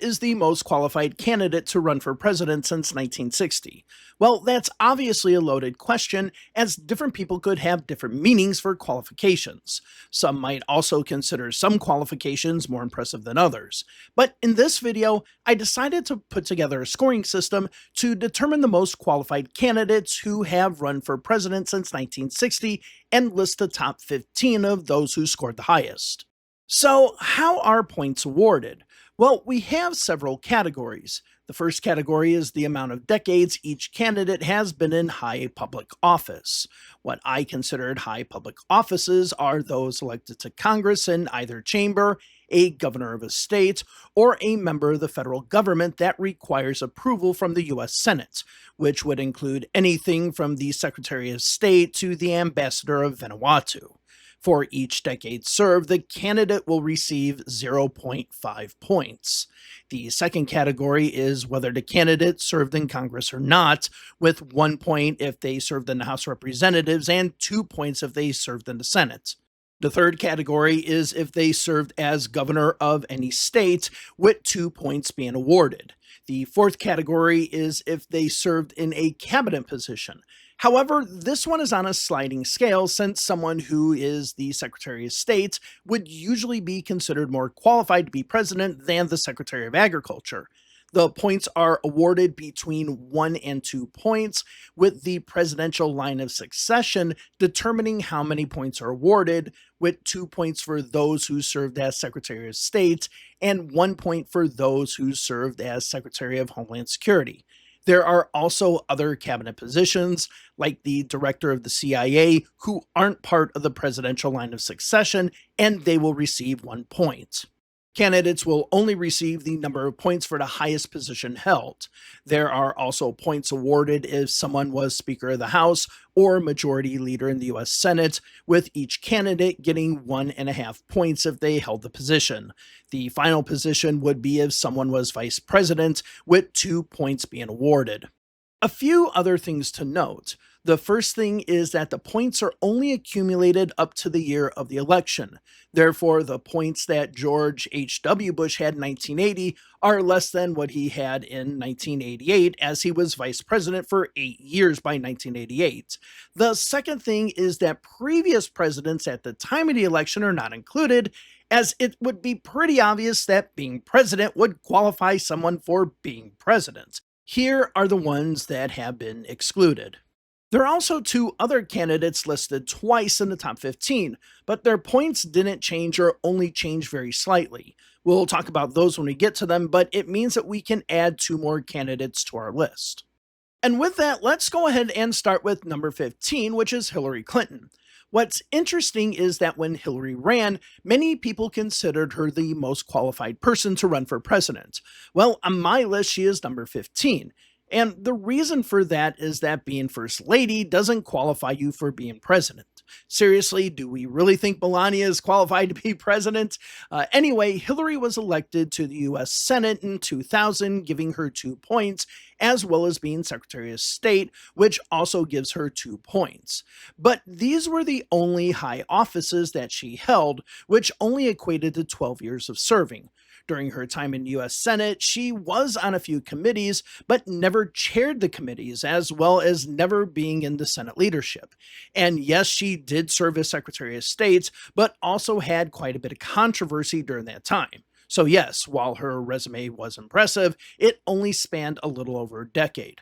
is the most qualified candidate to run for president since 1960? Well, that's obviously a loaded question, as different people could have different meanings for qualifications. Some might also consider some qualifications more impressive than others. But in this video, I decided to put together a scoring system to determine the most qualified candidates who have run for president since 1960 and list the top 15 of those who scored the highest. So, how are points awarded? Well, we have several categories. The first category is the amount of decades each candidate has been in high public office. What I considered high public offices are those elected to Congress in either chamber, a governor of a state, or a member of the federal government that requires approval from the U.S. Senate, which would include anything from the Secretary of State to the Ambassador of Vanuatu. For each decade served, the candidate will receive 0.5 points. The second category is whether the candidate served in Congress or not, with 1 point if they served in the House of Representatives and 2 points if they served in the Senate. The third category is if they served as governor of any state, with 2 points being awarded. The fourth category is if they served in a cabinet position. However, this one is on a sliding scale since someone who is the Secretary of State would usually be considered more qualified to be president than the Secretary of Agriculture. The points are awarded between 1 and 2 points, with the presidential line of succession determining how many points are awarded, with 2 points for those who served as Secretary of State and 1 point for those who served as Secretary of Homeland Security. There are also other cabinet positions, like the director of the CIA, who aren't part of the presidential line of succession, and they will receive 1 point. Candidates will only receive the number of points for the highest position held. There are also points awarded if someone was Speaker of the House or Majority Leader in the U.S. Senate, with each candidate getting 1.5 points if they held the position. The final position would be if someone was Vice President, with 2 points being awarded. A few other things to note. The first thing is that the points are only accumulated up to the year of the election. Therefore, the points that George H.W. Bush had in 1980 are less than what he had in 1988, as he was vice president for 8 years by 1988. The second thing is that previous presidents at the time of the election are not included, as it would be pretty obvious that being president would qualify someone for being president. Here are the ones that have been excluded. There are also 2 other candidates listed twice in the top 15, but their points didn't change or only changed very slightly. We'll talk about those when we get to them, but it means that we can add 2 more candidates to our list. And with that, let's go ahead and start with number 15, which is Hillary Clinton. What's interesting is that when Hillary ran, many people considered her the most qualified person to run for president. Well, on my list, she is number 15. And the reason for that is that being First Lady doesn't qualify you for being president. Seriously, do we really think Melania is qualified to be president? Anyway, Hillary was elected to the U.S. Senate in 2000, giving her 2 points, as well as being Secretary of State, which also gives her 2 points. But these were the only high offices that she held, which only equated to 12 years of serving. During her time in U.S. Senate, she was on a few committees, but never chaired the committees, as well as never being in the Senate leadership. And yes, she did serve as Secretary of State, but also had quite a bit of controversy during that time. So yes, while her resume was impressive, it only spanned a little over a decade.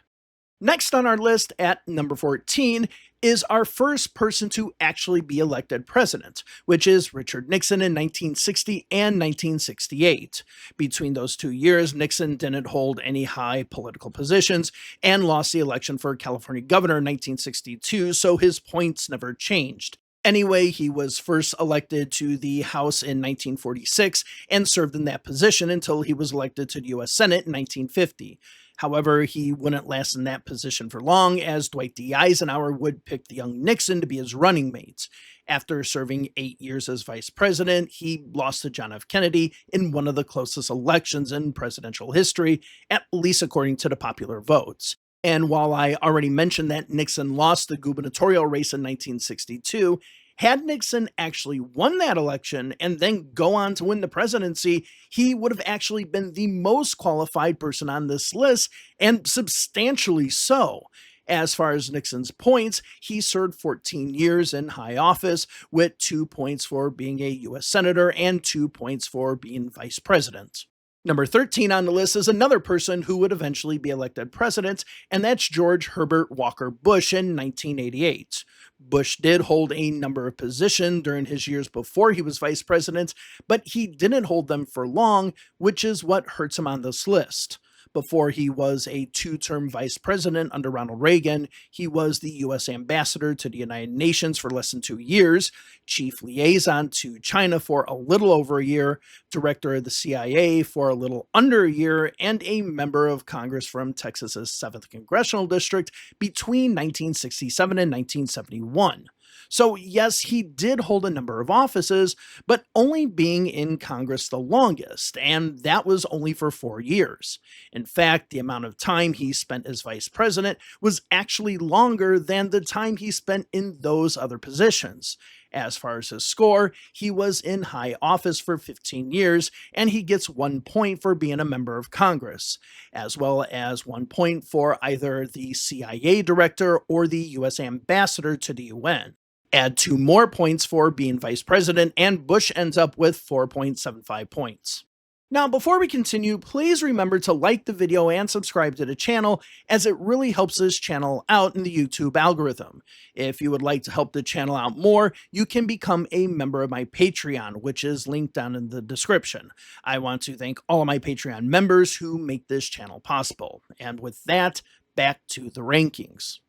Next on our list at number 14 is our first person to actually be elected president, which is Richard Nixon in 1960 and 1968. Between those 2 years, Nixon didn't hold any high political positions and lost the election for California governor in 1962, so his points never changed. Anyway, he was first elected to the House in 1946 and served in that position until he was elected to the U.S. Senate in 1950. However, he wouldn't last in that position for long, as Dwight D. Eisenhower would pick the young Nixon to be his running mate. After serving 8 years as vice president, he lost to John F. Kennedy in one of the closest elections in presidential history, at least according to the popular votes. And while I already mentioned that Nixon lost the gubernatorial race in 1962, Had Nixon actually won that election and then go on to win the presidency, he would have actually been the most qualified person on this list, and substantially so. As far as Nixon's points, he served 14 years in high office, with 2 points for being a U.S. Senator and 2 points for being vice president. Number 13 on the list is another person who would eventually be elected president, and that's George Herbert Walker Bush in 1988. Bush did hold a number of positions during his years before he was vice president, but he didn't hold them for long, which is what hurts him on this list. Before he was a two-term vice president under Ronald Reagan, he was the U.S. ambassador to the United Nations for less than 2 years, chief liaison to China for a little over a year, director of the CIA for a little under a year, and a member of Congress from Texas's 7th Congressional District between 1967 and 1971. So yes, he did hold a number of offices, but only being in Congress the longest, and that was only for 4 years. In fact, the amount of time he spent as vice president was actually longer than the time he spent in those other positions. As far as his score, he was in high office for 15 years, and he gets 1 point for being a member of Congress, as well as 1 point for either the CIA director or the U.S. ambassador to the UN. Add 2 more points for being vice president, and Bush ends up with 4.75 points. Now, before we continue, please remember to like the video and subscribe to the channel, as it really helps this channel out in the YouTube algorithm. If you would like to help the channel out more, you can become a member of my Patreon, which is linked down in the description. I want to thank all of my Patreon members who make this channel possible. And with that, back to the rankings.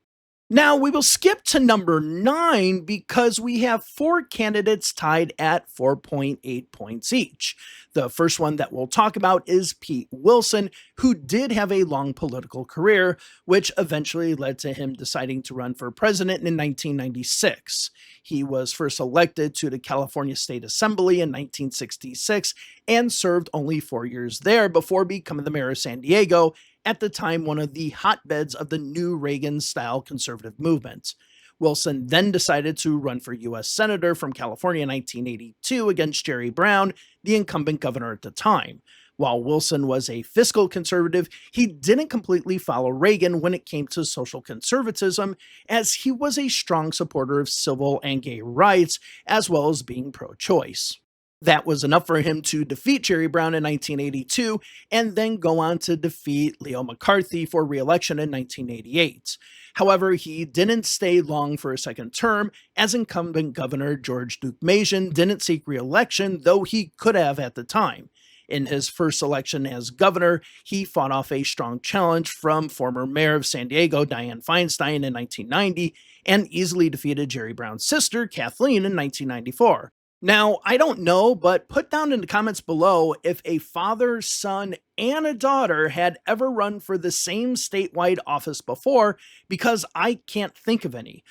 Now, we will skip to number 9 because we have 4 candidates tied at 4.8 points each. The first one that we'll talk about is Pete Wilson, who did have a long political career, which eventually led to him deciding to run for president in 1996. He was first elected to the California State Assembly in 1966 and served only 4 years there before becoming the mayor of San Diego, at the time one of the hotbeds of the new Reagan-style conservative movement. Wilson then decided to run for U.S. Senator from California in 1982 against Jerry Brown, the incumbent governor at the time. While Wilson was a fiscal conservative, he didn't completely follow Reagan when it came to social conservatism, as he was a strong supporter of civil and gay rights, as well as being pro-choice. That was enough for him to defeat Jerry Brown in 1982 and then go on to defeat Leo McCarthy for re-election in 1988. However, he didn't stay long for a second term, as incumbent Governor George Deukmejian didn't seek re-election, though he could have at the time. In his first election as governor, he fought off a strong challenge from former mayor of San Diego, Dianne Feinstein, in 1990, and easily defeated Jerry Brown's sister, Kathleen, in 1994. Now, I don't know, but put down in the comments below if a father, son, and a daughter had ever run for the same statewide office before, because I can't think of any.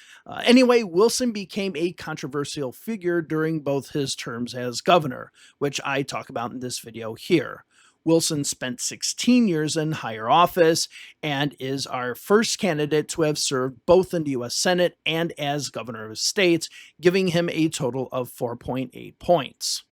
Anyway, Wilson became a controversial figure during both his terms as governor, which I talk about in this video here. Wilson spent 16 years in higher office and is our first candidate to have served both in the U.S. Senate and as governor of a state, giving him a total of 4.8 points.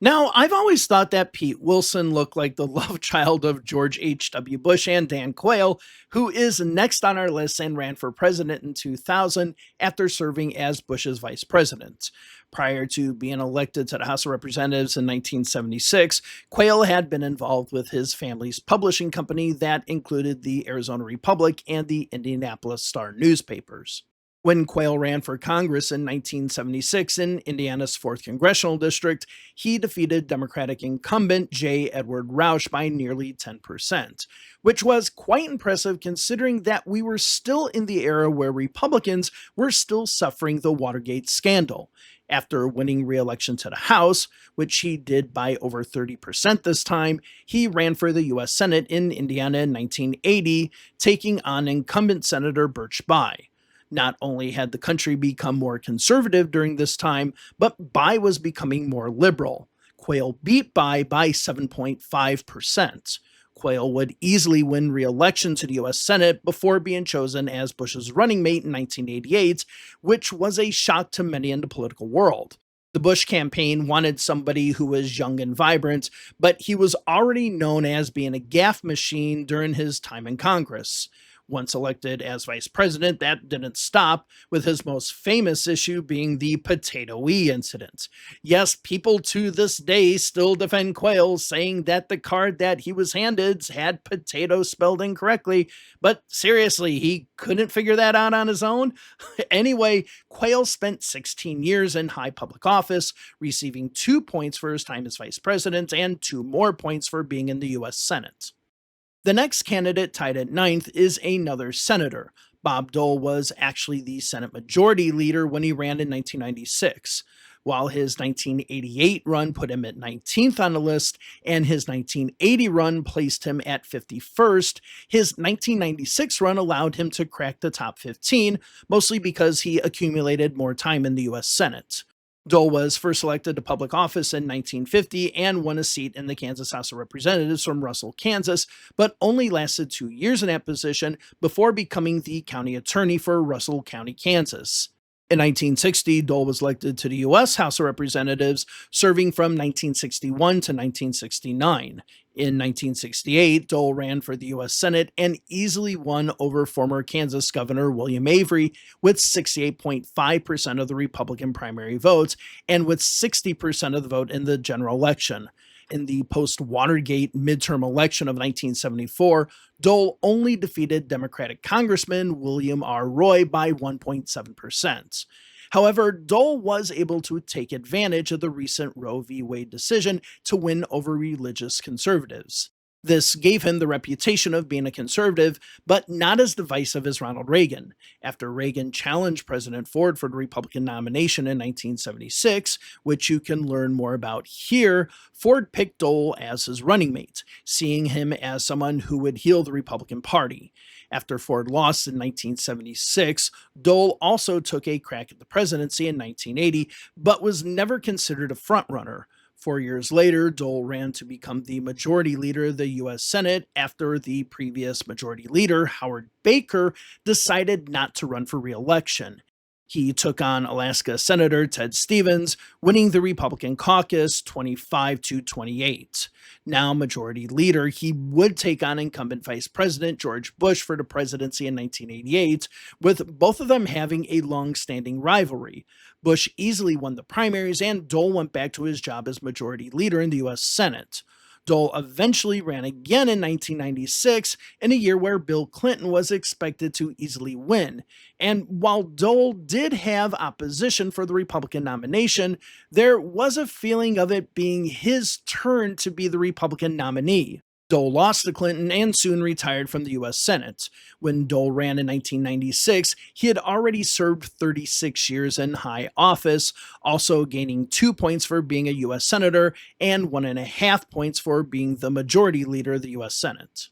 Now, I've always thought that Pete Wilson looked like the love child of George H.W. Bush and Dan Quayle, who is next on our list and ran for president in 2000 after serving as Bush's vice president. Prior to being elected to the House of Representatives in 1976, Quayle had been involved with his family's publishing company that included the Arizona Republic and the Indianapolis Star newspapers. When Quayle ran for Congress in 1976 in Indiana's 4th Congressional District, he defeated Democratic incumbent J. Edward Rauch by nearly 10%, which was quite impressive considering that we were still in the era where Republicans were still suffering the Watergate scandal. After winning re-election to the House, which he did by over 30% this time, he ran for the U.S. Senate in Indiana in 1980, taking on incumbent Senator Birch Bayh. Not only had the country become more conservative during this time, but Bayh was becoming more liberal. Quayle beat Bayh by 7.5%. Quayle would easily win re-election to the U.S. Senate before being chosen as Bush's running mate in 1988, which was a shock to many in the political world. The Bush campaign wanted somebody who was young and vibrant, but he was already known as being a gaffe machine during his time in Congress. Once elected as vice president, that didn't stop, with his most famous issue being the Potato-y incident. Yes, people to this day still defend Quayle, saying that the card that he was handed had potato spelled incorrectly, but seriously, he couldn't figure that out on his own? Anyway, Quayle spent 16 years in high public office, receiving 2 points for his time as vice president and 2 more points for being in the U.S. Senate. The next candidate tied at ninth is another senator. Bob Dole was actually the Senate Majority Leader when he ran in 1996. While his 1988 run put him at 19th on the list and his 1980 run placed him at 51st, his 1996 run allowed him to crack the top 15, mostly because he accumulated more time in the U.S. Senate. Dole was first elected to public office in 1950 and won a seat in the Kansas House of Representatives from Russell, Kansas, but only lasted 2 years in that position before becoming the county attorney for Russell County, Kansas. In 1960, Dole was elected to the U.S. House of Representatives, serving from 1961 to 1969. In 1968, Dole ran for the U.S. Senate and easily won over former Kansas Governor William Avery with 68.5% of the Republican primary votes and with 60% of the vote in the general election. In the post-Watergate midterm election of 1974, Dole only defeated Democratic Congressman William R. Roy by 1.7%. However, Dole was able to take advantage of the recent Roe v. Wade decision to win over religious conservatives. This gave him the reputation of being a conservative, but not as divisive as Ronald Reagan. After Reagan challenged President Ford for the Republican nomination in 1976, which you can learn more about here, Ford picked Dole as his running mate, seeing him as someone who would heal the Republican Party. After Ford lost in 1976, Dole also took a crack at the presidency in 1980, but was never considered a frontrunner. 4 years later, Dole ran to become the majority leader of the U.S. Senate after the previous majority leader, Howard Baker, decided not to run for re-election. He took on Alaska Senator Ted Stevens, winning the Republican caucus 25-28. Now majority leader, he would take on incumbent Vice President George Bush for the presidency in 1988, with both of them having a long-standing rivalry. Bush easily won the primaries, and Dole went back to his job as majority leader in the U.S. Senate. Dole eventually ran again in 1996, in a year where Bill Clinton was expected to easily win. And while Dole did have opposition for the Republican nomination, there was a feeling of it being his turn to be the Republican nominee. Dole lost to Clinton and soon retired from the U.S. Senate. When Dole ran in 1996, he had already served 36 years in high office, also gaining 2 points for being a U.S. Senator and 1.5 points for being the majority leader of the U.S. Senate.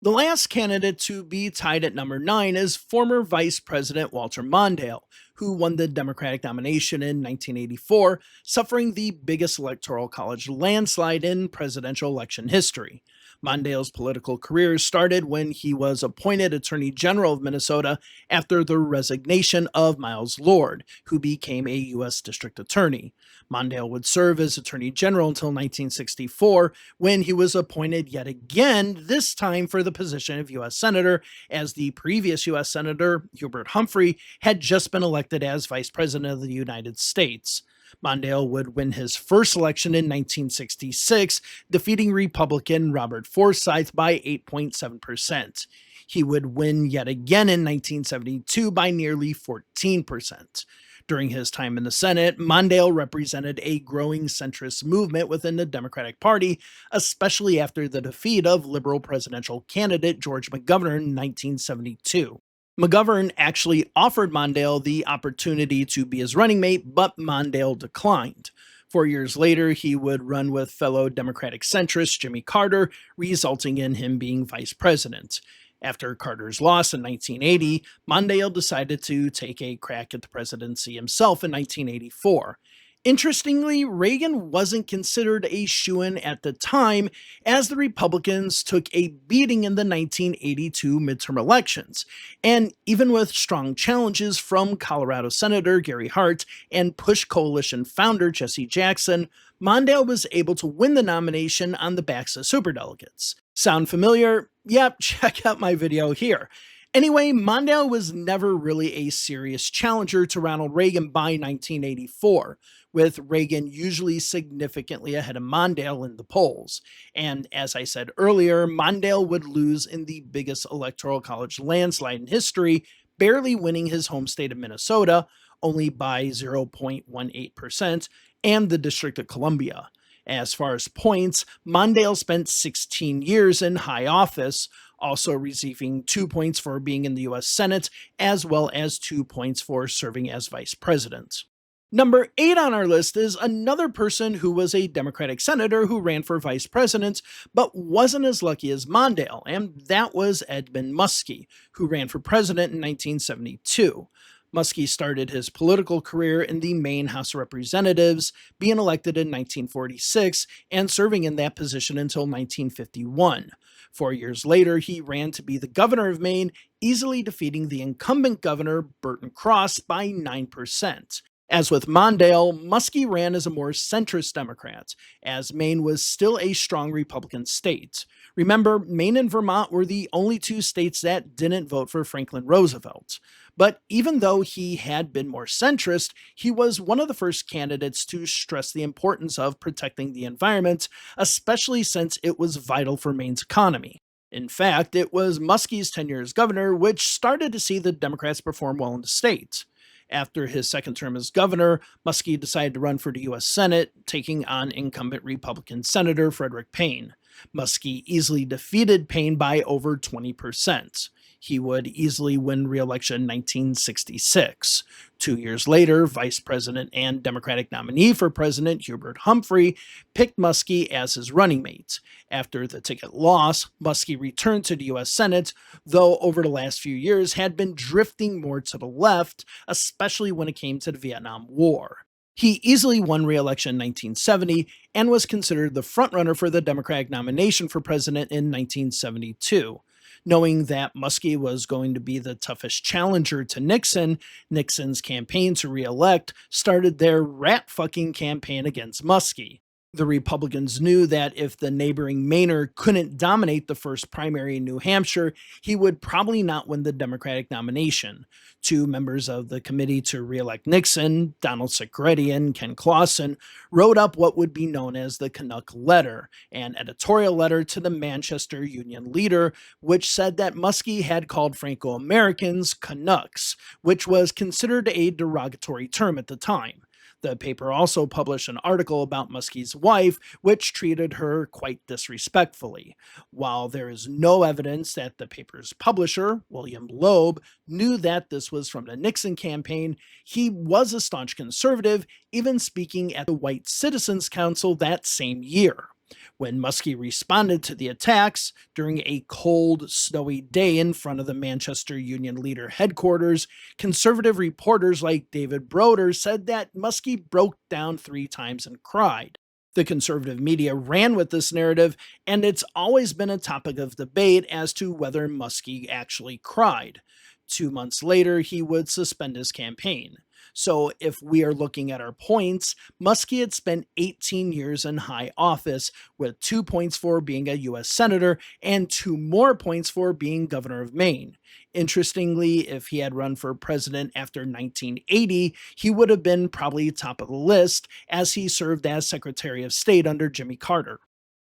The last candidate to be tied at number 9 is former Vice President Walter Mondale, who won the Democratic nomination in 1984, suffering the biggest electoral college landslide in presidential election history. Mondale's political career started when he was appointed Attorney General of Minnesota after the resignation of Miles Lord, who became a U.S. District Attorney. Mondale would serve as Attorney General until 1964, when he was appointed yet again, this time for the position of U.S. Senator, as the previous U.S. Senator, Hubert Humphrey, had just been elected as Vice President of the United States. Mondale would win his first election in 1966, defeating Republican Robert Forsyth by 8.7%. He would win yet again in 1972 by nearly 14%. During his time in the Senate, Mondale represented a growing centrist movement within the Democratic Party, especially after the defeat of liberal presidential candidate George McGovern in 1972. McGovern actually offered Mondale the opportunity to be his running mate, but Mondale declined. 4 years later, he would run with fellow Democratic centrist Jimmy Carter, resulting in him being vice president. After Carter's loss in 1980, Mondale decided to take a crack at the presidency himself in 1984. Interestingly, Reagan wasn't considered a shoo-in at the time, as the Republicans took a beating in the 1982 midterm elections. And even with strong challenges from Colorado Senator Gary Hart and Push Coalition founder Jesse Jackson, Mondale was able to win the nomination on the backs of superdelegates. Sound familiar? Yep, check out my video here. Anyway, Mondale was never really a serious challenger to Ronald Reagan by 1984, with Reagan usually significantly ahead of Mondale in the polls. And as I said earlier, Mondale would lose in the biggest electoral college landslide in history, barely winning his home state of Minnesota, only by 0.18%, and the District of Columbia. As far as points, Mondale spent 16 years in high office, also receiving 2 points for being in the US Senate, as well as 2 points for serving as vice president. Number 8 on our list is another person who was a Democratic senator who ran for vice president, but wasn't as lucky as Mondale, and that was Edmund Muskie, who ran for president in 1972. Muskie started his political career in the Maine House of Representatives, being elected in 1946 and serving in that position until 1951. 4 years later, he ran to be the governor of Maine, easily defeating the incumbent governor, Burton Cross, by 9%. As with Mondale, Muskie ran as a more centrist Democrat, as Maine was still a strong Republican state. Remember, Maine and Vermont were the only two states that didn't vote for Franklin Roosevelt. But even though he had been more centrist, he was one of the first candidates to stress the importance of protecting the environment, especially since it was vital for Maine's economy. In fact, it was Muskie's tenure as governor which started to see the Democrats perform well in the state. After his second term as governor, Muskie decided to run for the U.S. Senate, taking on incumbent Republican Senator Frederick Payne. Muskie easily defeated Payne by over 20%. He would easily win re-election in 1966. 2 years later, Vice President and Democratic nominee for President Hubert Humphrey picked Muskie as his running mate. After the ticket loss, Muskie returned to the U.S. Senate, though over the last few years had been drifting more to the left, especially when it came to the Vietnam War. He easily won re-election in 1970 and was considered the frontrunner for the Democratic nomination for president in 1972. Knowing that Muskie was going to be the toughest challenger to Nixon, Nixon's campaign to re-elect started their rat-fucking campaign against Muskie. The Republicans knew that if the neighboring Mainer couldn't dominate the first primary in New Hampshire, he would probably not win the Democratic nomination. 2 members of the committee to re-elect Nixon, Donald Segretti and Ken Clausen, wrote up what would be known as the Canuck Letter, an editorial letter to the Manchester Union leader, which said that Muskie had called Franco-Americans Canucks, which was considered a derogatory term at the time. The paper also published an article about Muskie's wife, which treated her quite disrespectfully. While there is no evidence that the paper's publisher, William Loeb, knew that this was from the Nixon campaign, he was a staunch conservative, even speaking at the White Citizens Council that same year. When Muskie responded to the attacks during a cold, snowy day in front of the Manchester Union leader headquarters, conservative reporters like David Broder said that Muskie broke down 3 times and cried. The conservative media ran with this narrative, and it's always been a topic of debate as to whether Muskie actually cried. 2 months later, he would suspend his campaign. So if we are looking at our points, Muskie had spent 18 years in high office, with 2 points for being a U.S. Senator and 2 more points for being governor of Maine. Interestingly, if he had run for president after 1980, he would have been probably top of the list, as he served as Secretary of State under Jimmy Carter.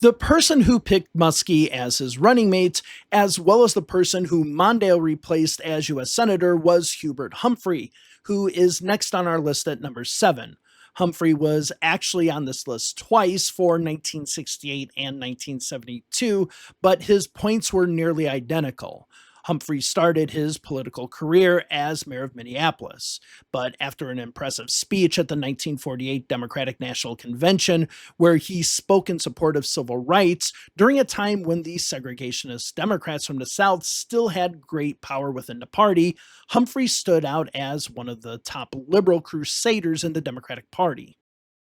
The person who picked Muskie as his running mate, as well as the person who Mondale replaced as U.S. Senator, was Hubert Humphrey, who is next on our list at number 7. Humphrey was actually on this list twice, for 1968 and 1972, but his points were nearly identical. Humphrey started his political career as mayor of Minneapolis, but after an impressive speech at the 1948 Democratic National Convention, where he spoke in support of civil rights during a time when the segregationist Democrats from the South still had great power within the party, Humphrey stood out as one of the top liberal crusaders in the Democratic Party.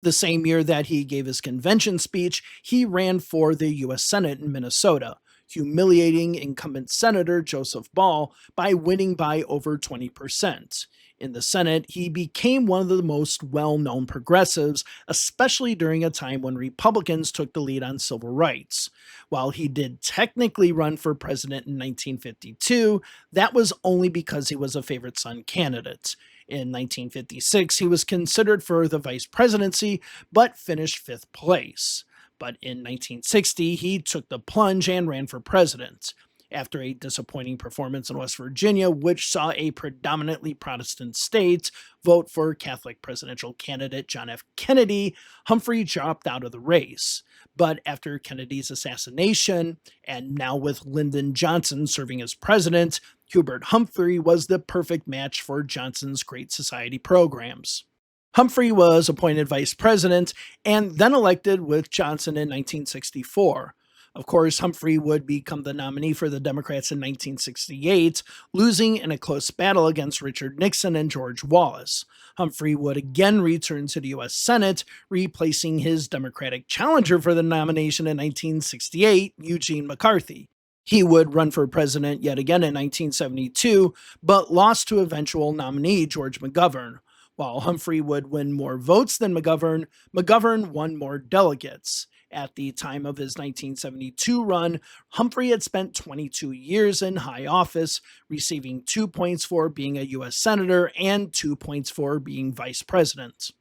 The same year that he gave his convention speech, he ran for the U.S. Senate in Minnesota, humiliating incumbent Senator Joseph Ball by winning by over 20%. In the Senate, he became one of the most well known progressives, especially during a time when Republicans took the lead on civil rights. While he did technically run for president in 1952, that was only because he was a favorite son candidate. In 1956, he was considered for the vice presidency, but finished fifth place. But in 1960, he took the plunge and ran for president. After a disappointing performance in West Virginia, which saw a predominantly Protestant state vote for Catholic presidential candidate John F. Kennedy, Humphrey dropped out of the race. But after Kennedy's assassination, and now with Lyndon Johnson serving as president, Hubert Humphrey was the perfect match for Johnson's Great Society programs. Humphrey was appointed vice president and then elected with Johnson in 1964. Of course, Humphrey would become the nominee for the Democrats in 1968, losing in a close battle against Richard Nixon and George Wallace. Humphrey would again return to the U.S. Senate, replacing his Democratic challenger for the nomination in 1968, Eugene McCarthy. He would run for president yet again in 1972, but lost to eventual nominee George McGovern. While Humphrey would win more votes than McGovern, McGovern won more delegates. At the time of his 1972 run, Humphrey had spent 22 years in high office, receiving 2 points for being a U.S. Senator and 2 points for being vice president.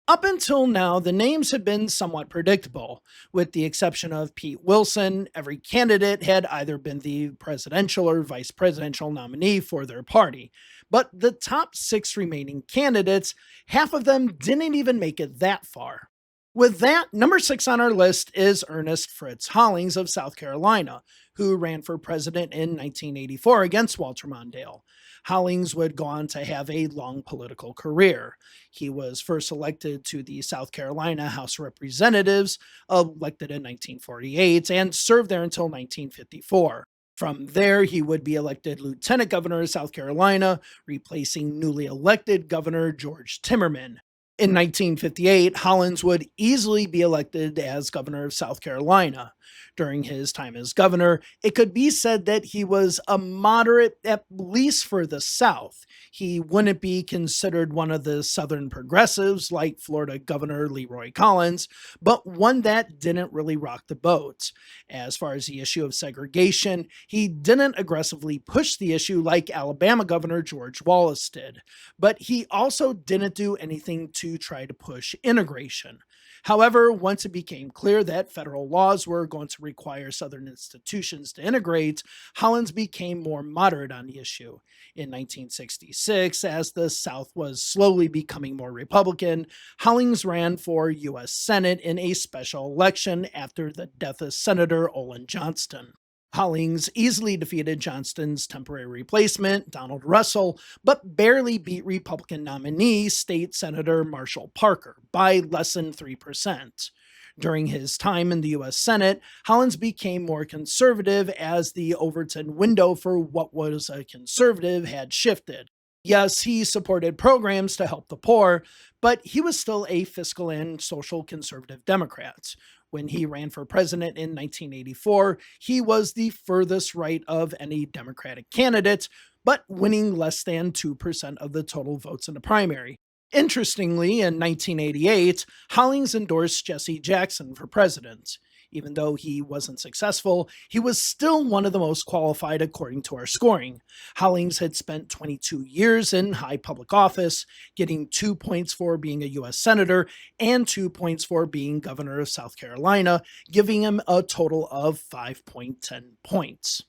Up until now, the names had been somewhat predictable. With the exception of Pete Wilson, every candidate had either been the presidential or vice presidential nominee for their party. But the top 6 remaining candidates, half of them didn't even make it that far. With that, number 6 on our list is Ernest Fritz Hollings of South Carolina, who ran for president in 1984 against Walter Mondale. Hollings would go on to have a long political career. He was first elected to the South Carolina House of Representatives, elected in 1948, and served there until 1954. From there, he would be elected Lieutenant Governor of South Carolina, replacing newly elected Governor George Timmerman. In 1958, Hollings would easily be elected as governor of South Carolina. During his time as governor, it could be said that he was a moderate, at least for the South. He wouldn't be considered one of the Southern progressives like Florida Governor Leroy Collins, but one that didn't really rock the boat. As far as the issue of segregation, he didn't aggressively push the issue like Alabama Governor George Wallace did, but he also didn't do anything to try to push integration. However, once it became clear that federal laws were going to require Southern institutions to integrate, Hollings became more moderate on the issue. In 1966, as the South was slowly becoming more Republican, Hollings ran for U.S. Senate in a special election after the death of Senator Olin Johnston. Hollings easily defeated Johnston's temporary replacement, Donald Russell, but barely beat Republican nominee State Senator Marshall Parker by less than 3%. During his time in the U.S. Senate, Hollings became more conservative as the Overton window for what was a conservative had shifted. Yes, he supported programs to help the poor, but he was still a fiscal and social conservative Democrat. When he ran for president in 1984, he was the furthest right of any Democratic candidate, but winning less than 2% of the total votes in the primary. Interestingly, in 1988, Hollings endorsed Jesse Jackson for president. Even though he wasn't successful, he was still one of the most qualified according to our scoring. Hollings had spent 22 years in high public office, getting 2 points for being a U.S. Senator and 2 points for being governor of South Carolina, giving him a total of 5.10 points.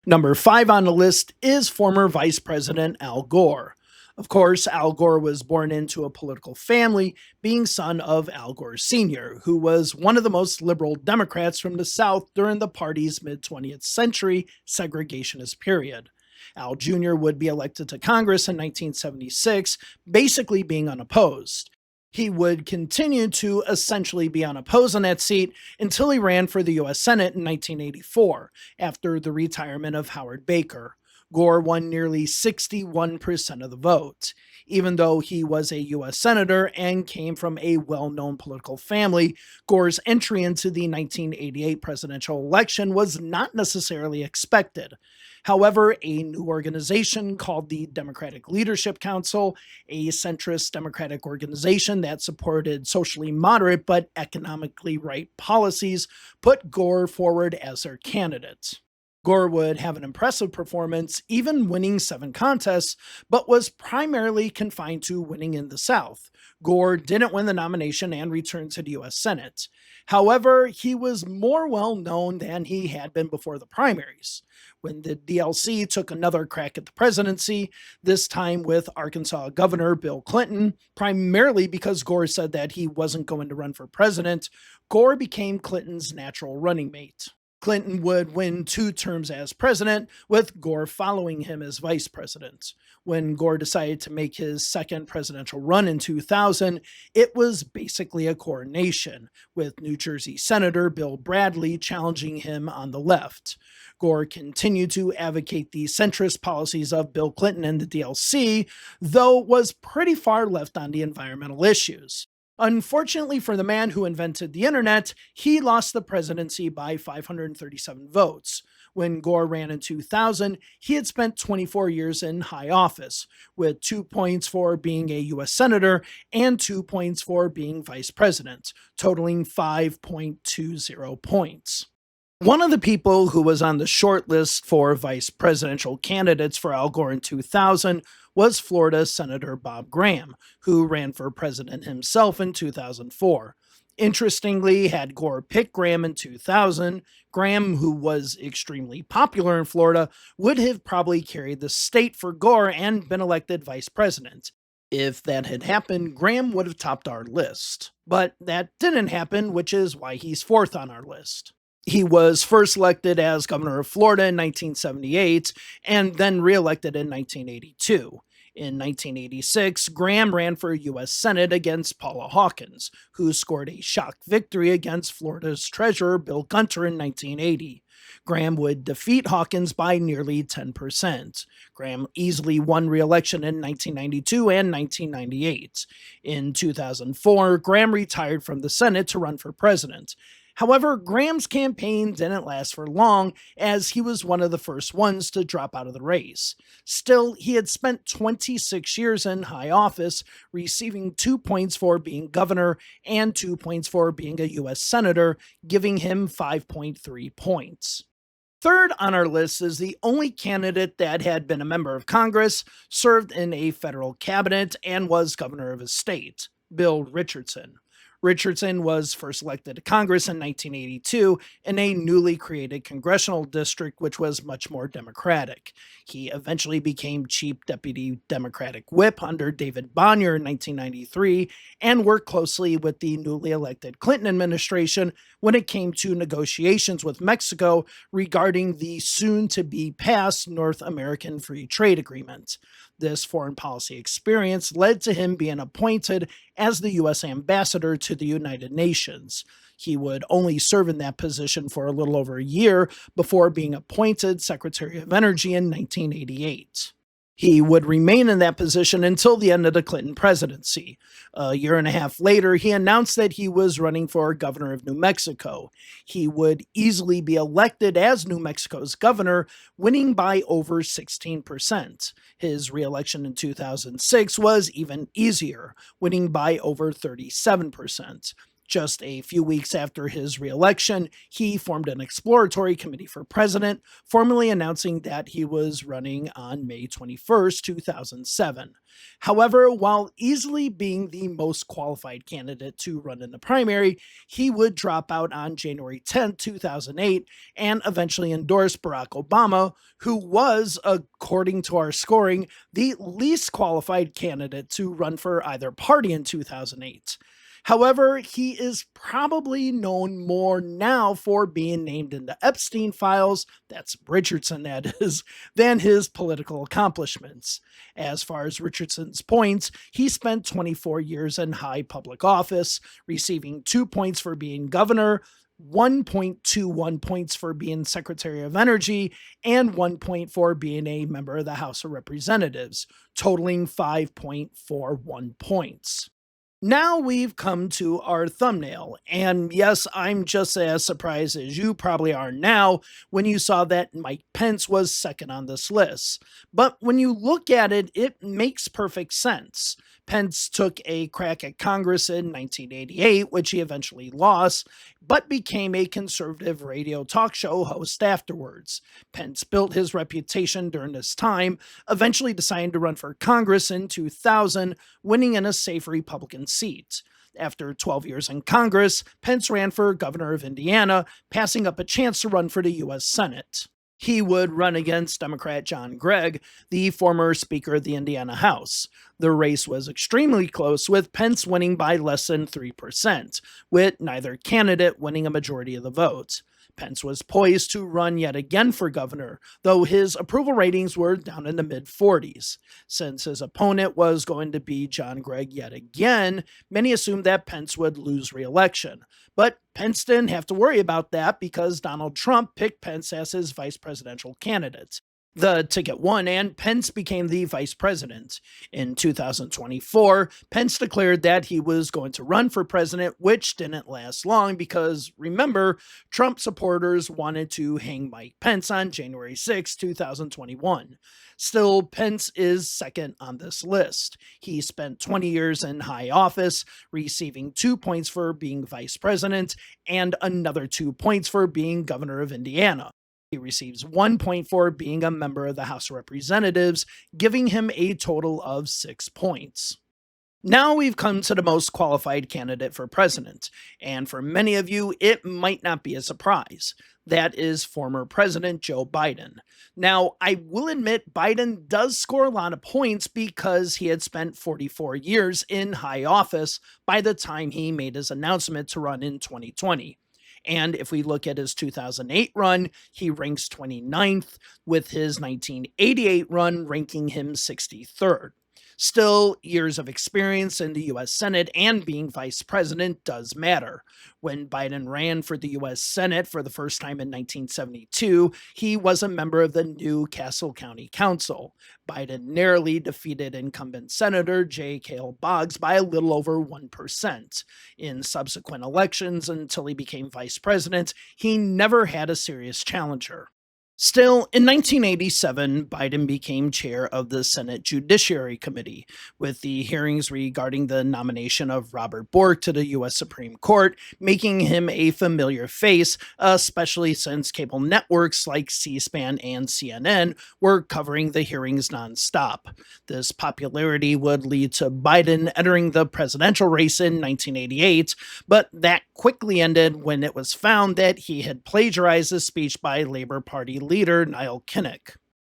Number 5 on the list is former Vice President Al Gore. Of course, Al Gore was born into a political family, being son of Al Gore Sr., who was one of the most liberal Democrats from the South during the party's mid-20th century segregationist period. Al Jr. would be elected to Congress in 1976, basically being unopposed. He would continue to essentially be unopposed on that seat until he ran for the U.S. Senate in 1984, after the retirement of Howard Baker. Gore won nearly 61% of the vote. Even though he was a U.S. Senator and came from a well known political family, Gore's entry into the 1988 presidential election was not necessarily expected. However, a new organization called the Democratic Leadership Council, a centrist Democratic organization that supported socially moderate but economically right policies, put Gore forward as their candidate. Gore would have an impressive performance, even winning 7 contests, but was primarily confined to winning in the South. Gore didn't win the nomination and returned to the U.S. Senate. However, he was more well known than he had been before the primaries. When the DLC took another crack at the presidency, this time with Arkansas Governor Bill Clinton, primarily because Gore said that he wasn't going to run for president, Gore became Clinton's natural running mate. Clinton would win 2 terms as president, with Gore following him as vice president. When Gore decided to make his second presidential run in 2000, it was basically a coronation, with New Jersey Senator Bill Bradley challenging him on the left. Gore continued to advocate the centrist policies of Bill Clinton and the DLC, though was pretty far left on the environmental issues. Unfortunately for the man who invented the internet, he lost the presidency by 537 votes. When Gore ran in 2000, he had spent 24 years in high office, with 2 points for being a U.S. Senator and 2 points for being vice president, totaling 5.20 points. One of the people who was on the short list for vice presidential candidates for Al Gore in 2000 was Florida Senator Bob Graham, who ran for president himself in 2004. Interestingly, had Gore picked Graham in 2000, Graham, who was extremely popular in Florida, would have probably carried the state for Gore and been elected vice president. If that had happened, Graham would have topped our list. But that didn't happen, which is why he's 4th on our list. He was first elected as governor of Florida in 1978 and then re-elected in 1982. In 1986, Graham ran for U.S. Senate against Paula Hawkins, who scored a shock victory against Florida's treasurer Bill Gunter in 1980. Graham would defeat Hawkins by nearly 10%. Graham easily won re-election in 1992 and 1998. In 2004, Graham retired from the Senate to run for president. However, Graham's campaign didn't last for long, as he was one of the first ones to drop out of the race. Still, he had spent 26 years in high office, receiving 2 points for being governor and 2 points for being a U.S. senator, giving him 5.3 points. Third on our list is the only candidate that had been a member of Congress, served in a federal cabinet, and was governor of his state, Bill Richardson. Richardson was first elected to Congress in 1982 in a newly created congressional district, which was much more Democratic. He eventually became Chief Deputy Democratic Whip under David Bonnier in 1993 and worked closely with the newly elected Clinton administration when it came to negotiations with Mexico regarding the soon-to-be-passed North American Free Trade Agreement. This foreign policy experience led to him being appointed as the U.S. ambassador to the United Nations. He would only serve in that position for a little over a year before being appointed Secretary of Energy in 1988. He would remain in that position until the end of the Clinton presidency. A year and a half later, he announced that he was running for governor of New Mexico. He would easily be elected as New Mexico's governor, winning by over 16%. His re-election in 2006 was even easier, winning by over 37%. Just a few weeks after his re-election, he formed an exploratory committee for president, formally announcing that he was running on May 21st, 2007. However, while easily being the most qualified candidate to run in the primary, he would drop out on January 10, 2008, and eventually endorse Barack Obama, who was, according to our scoring, the least qualified candidate to run for either party in 2008. However, he is probably known more now for being named in the Epstein files, that's Richardson that is, than his political accomplishments. As far as Richardson's points, he spent 24 years in high public office, receiving 2 points for being governor, 1.21 points for being Secretary of Energy, and 1 point for being a member of the House of Representatives, totaling 5.41 points. Now we've come to our thumbnail, and yes, I'm just as surprised as you probably are now when you saw that Mike Pence was second on this list. But when you look at it, it makes perfect sense. Pence took a crack at Congress in 1988, which he eventually lost, but became a conservative radio talk show host afterwards. Pence built his reputation during this time, eventually deciding to run for Congress in 2000, winning in a safe Republican seat. After 12 years in Congress, Pence ran for governor of Indiana, passing up a chance to run for the U.S. Senate. He would run against Democrat John Gregg, the former Speaker of the Indiana House. The race was extremely close, with Pence winning by less than 3%, with neither candidate winning a majority of the votes. Pence was poised to run yet again for governor, though his approval ratings were down in the mid-40s. Since his opponent was going to be John Gregg yet again, many assumed that Pence would lose re-election. But Pence didn't have to worry about that because Donald Trump picked Pence as his vice presidential candidate. The ticket won, and Pence became the vice president. In 2024, Pence declared that he was going to run for president, which didn't last long because, remember, Trump supporters wanted to hang Mike Pence on January 6, 2021. Still, Pence is second on this list. He spent 20 years in high office, receiving 2 points for being vice president and another 2 points for being governor of Indiana. He receives 1 point for being a member of the House of Representatives, giving him a total of 6 points. Now we've come to the most qualified candidate for president, and for many of you, it might not be a surprise. That is former President Joe Biden. Now, I will admit Biden does score a lot of points because he had spent 44 years in high office by the time he made his announcement to run in 2020. And if we look at his 2008 run, he ranks 29th, with his 1988 run ranking him 63rd. Still, years of experience in the U.S. Senate and being vice president does matter. When Biden ran for the U.S. Senate for the first time in 1972, he was a member of the New Castle County Council. Biden narrowly defeated incumbent Senator J. Quayle Boggs by a little over 1%. In subsequent elections, until he became vice president, he never had a serious challenger. Still, in 1987, Biden became chair of the Senate Judiciary Committee, with the hearings regarding the nomination of Robert Bork to the U.S. Supreme Court, making him a familiar face, especially since cable networks like C-SPAN and CNN were covering the hearings nonstop. This popularity would lead to Biden entering the presidential race in 1988, but that quickly ended when it was found that he had plagiarized a speech by Labor Party leader Niall Kinnock.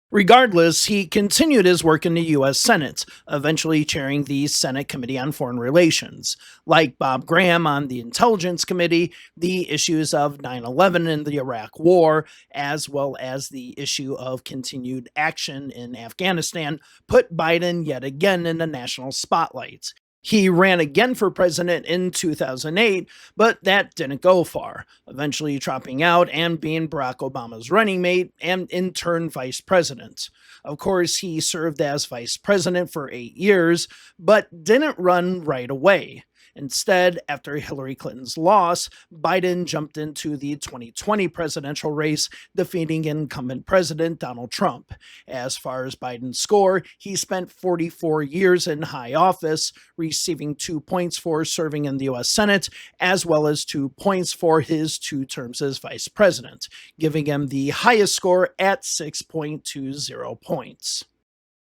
Regardless, he continued his work in the U.S. Senate, eventually chairing the Senate Committee on Foreign Relations. Like Bob Graham on the Intelligence Committee, the issues of 9/11 and the Iraq War, as well as the issue of continued action in Afghanistan, put Biden yet again in the national spotlight. He ran again for president in 2008, but that didn't go far, eventually dropping out and being Barack Obama's running mate and in turn vice president. Of course, he served as vice president for 8 years, but didn't run right away. Instead, after Hillary Clinton's loss, Biden jumped into the 2020 presidential race, defeating incumbent President Donald Trump. As far as Biden's score, he spent 44 years in high office, receiving 2 points for serving in the U.S. Senate, as well as 2 points for his 2 terms as vice president, giving him the highest score at 6.20 points.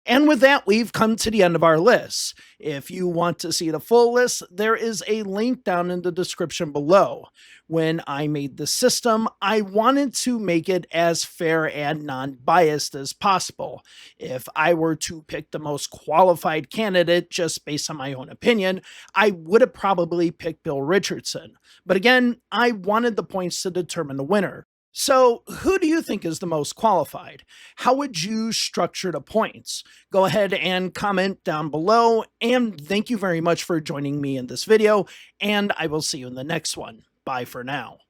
And with that, we've come to the end of our list. If you want to see the full list, there is a link down in the description below. When I made the system, I wanted to make it as fair and non-biased as possible. If I were to pick the most qualified candidate just based on my own opinion, I would have probably picked Bill Richardson. But again, I wanted the points to determine the winner. So, who do you think is the most qualified? How would you structure the points? Go ahead and comment down below, and thank you very much for joining me in this video, and I will see you in the next one. Bye for now.